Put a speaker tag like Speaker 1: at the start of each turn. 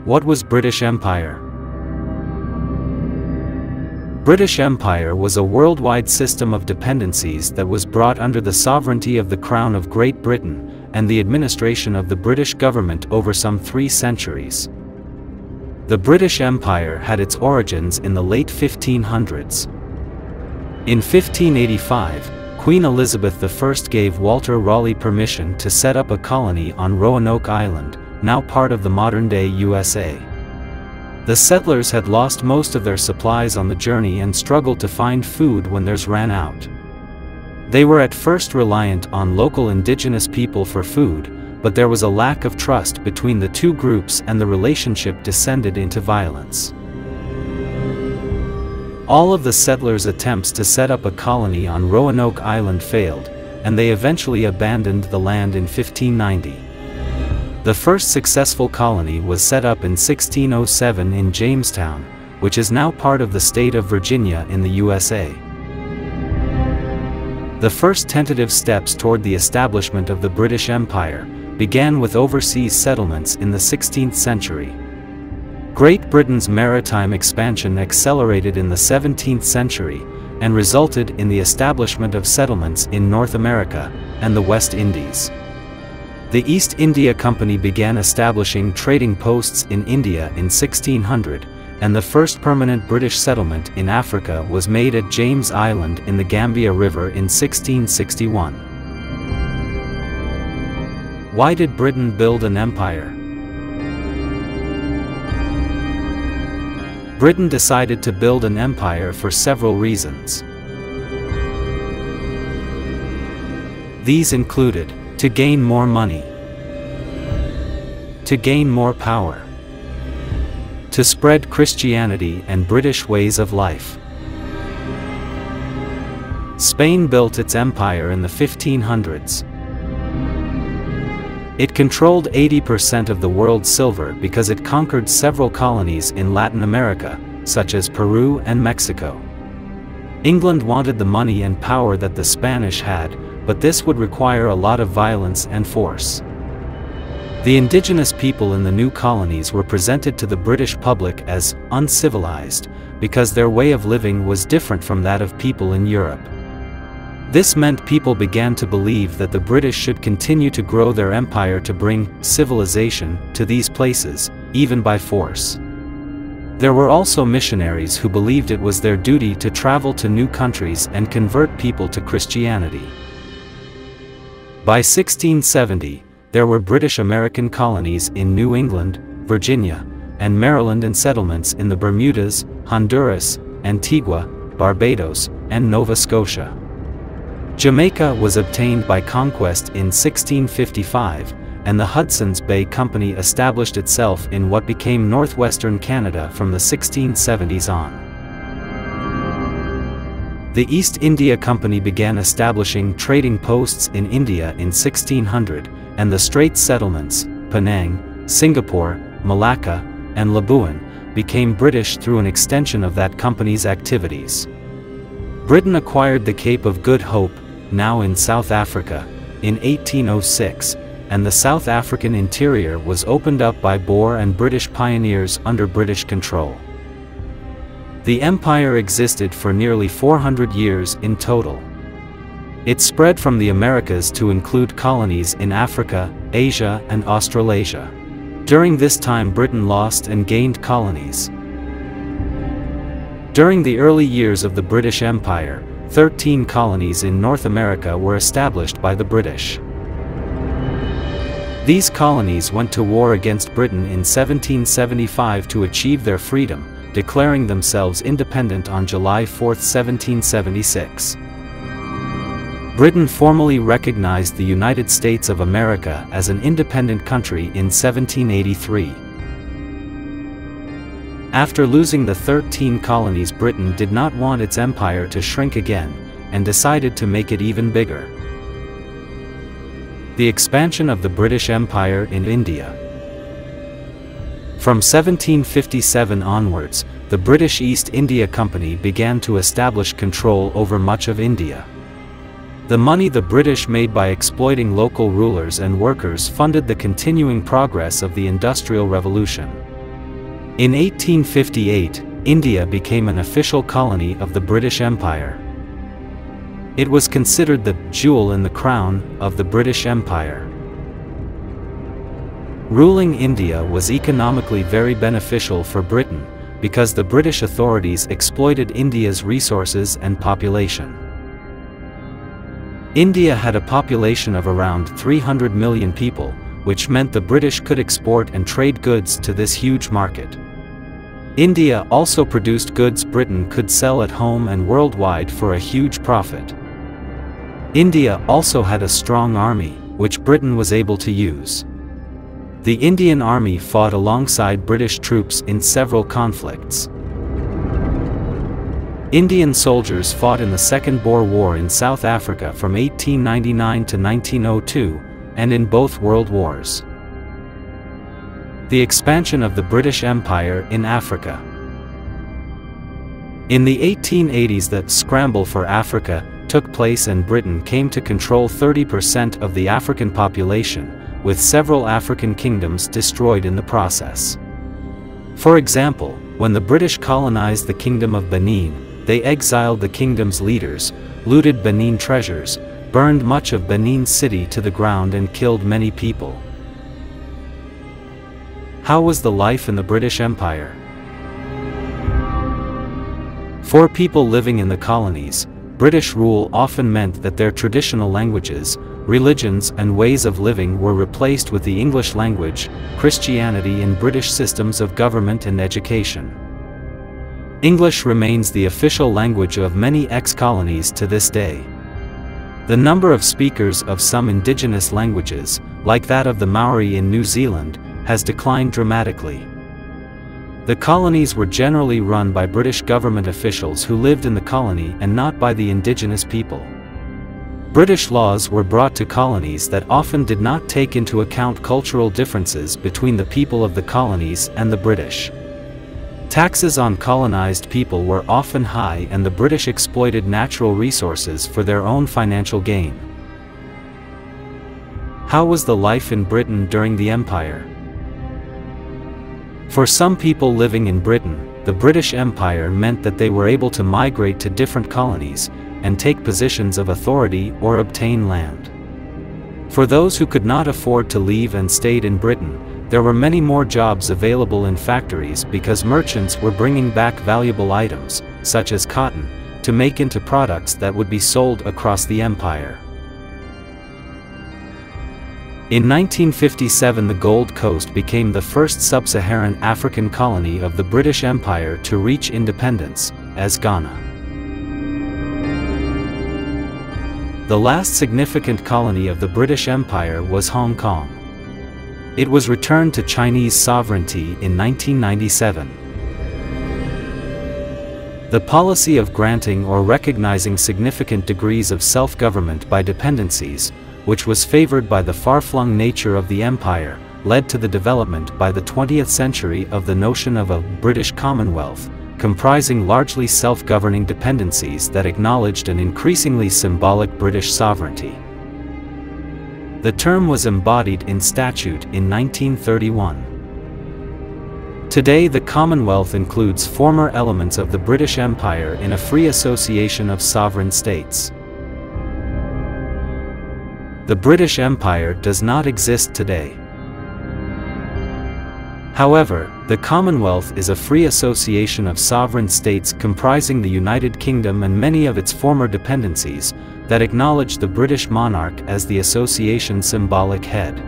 Speaker 1: What was British Empire? British Empire was a worldwide system of dependencies that was brought under the sovereignty of the Crown of Great Britain and the administration of the British government over some 3 centuries. The British Empire had its origins in the late 1500s. In 1585, Queen Elizabeth I gave Walter Raleigh permission to set up a colony on Roanoke Island, now part of the modern-day USA. The settlers had lost most of their supplies on the journey and struggled to find food when theirs ran out. They were at first reliant on local indigenous people for food, but there was a lack of trust between the two groups and the relationship descended into violence. All of the settlers' attempts to set up a colony on Roanoke Island failed, and they eventually abandoned the land in 1590. The first successful colony was set up in 1607 in Jamestown, which is now part of the state of Virginia in the USA. The first tentative steps toward the establishment of the British Empire began with overseas settlements in the 16th century. Great Britain's maritime expansion accelerated in the 17th century and resulted in the establishment of settlements in North America and the West Indies. The East India Company began establishing trading posts in India in 1600, and the first permanent British settlement in Africa was made at James Island in the Gambia River in 1661. Why did Britain build an empire? Britain decided to build an empire for several reasons. These included: to gain more money, to gain more power, to spread Christianity and British ways of life. Spain built its empire in the 1500s. It controlled 80% of the world's silver because it conquered several colonies in Latin America, such as Peru and Mexico. England wanted the money and power that the Spanish had, but this would require a lot of violence and force. The indigenous people in the new colonies were presented to the British public as uncivilized, because their way of living was different from that of people in Europe. This meant people began to believe that the British should continue to grow their empire to bring civilization to these places, even by force. There were also missionaries who believed it was their duty to travel to new countries and convert people to Christianity. By 1670, there were British American colonies in New England, Virginia, and Maryland and settlements in the Bermudas, Honduras, Antigua, Barbados, and Nova Scotia. Jamaica was obtained by conquest in 1655, and the Hudson's Bay Company established itself in what became northwestern Canada from the 1670s on. The East India Company began establishing trading posts in India in 1600, and the Straits settlements, Penang, Singapore, Malacca, and Labuan, became British through an extension of that company's activities. Britain acquired the Cape of Good Hope, now in South Africa, in 1806, and the South African interior was opened up by Boer and British pioneers under British control. The empire existed for nearly 400 years in total. It spread from the Americas to include colonies in Africa, Asia, and Australasia. During this time, Britain lost and gained colonies. During the early years of the British Empire, 13 colonies in North America were established by the British. These colonies went to war against Britain in 1775 to achieve their freedom, declaring themselves independent on July 4, 1776. Britain formally recognized the United States of America as an independent country in 1783. After losing the 13 colonies, Britain did not want its empire to shrink again, and decided to make it even bigger. The expansion of the British Empire in India. From 1757 onwards, the British East India Company began to establish control over much of India. The money the British made by exploiting local rulers and workers funded the continuing progress of the Industrial Revolution. In 1858, India became an official colony of the British Empire. It was considered the jewel in the crown of the British Empire. Ruling India was economically very beneficial for Britain, because the British authorities exploited India's resources and population. India had a population of around 300 million people, which meant the British could export and trade goods to this huge market. India also produced goods Britain could sell at home and worldwide for a huge profit. India also had a strong army, which Britain was able to use. The Indian Army fought alongside British troops in several conflicts. Indian soldiers fought in the Second Boer War in South Africa from 1899 to 1902, and in both World Wars. The expansion of the British Empire in Africa. In the 1880s, the scramble for Africa took place and Britain came to control 30% of the African population, with several African kingdoms destroyed in the process. For example, when the British colonized the Kingdom of Benin, they exiled the kingdom's leaders, looted Benin treasures, burned much of Benin City to the ground and killed many people. How was the life in the British Empire? For people living in the colonies, British rule often meant that their traditional languages, religions and ways of living were replaced with the English language, Christianity and British systems of government and education. English remains the official language of many ex-colonies to this day. The number of speakers of some indigenous languages, like that of the Maori in New Zealand, has declined dramatically. The colonies were generally run by British government officials who lived in the colony and not by the indigenous people. British laws were brought to colonies that often did not take into account cultural differences between the people of the colonies and the British. Taxes on colonized people were often high and the British exploited natural resources for their own financial gain. How was the life in Britain during the Empire? For some people living in Britain, the British Empire meant that they were able to migrate to different colonies, and take positions of authority or obtain land. For those who could not afford to leave and stayed in Britain, there were many more jobs available in factories because merchants were bringing back valuable items, such as cotton, to make into products that would be sold across the empire. In 1957, the Gold Coast became the first sub-Saharan African colony of the British Empire to reach independence, as Ghana. The last significant colony of the British Empire was Hong Kong. It was returned to Chinese sovereignty in 1997. The policy of granting or recognizing significant degrees of self-government by dependencies, which was favored by the far-flung nature of the empire, led to the development by the 20th century of the notion of a British Commonwealth, comprising largely self-governing dependencies that acknowledged an increasingly symbolic British sovereignty. The term was embodied in statute in 1931. Today, the Commonwealth includes former elements of the British Empire in a free association of sovereign states. The British Empire does not exist today. However, the Commonwealth is a free association of sovereign states comprising the United Kingdom and many of its former dependencies, that acknowledge the British monarch as the association's symbolic head.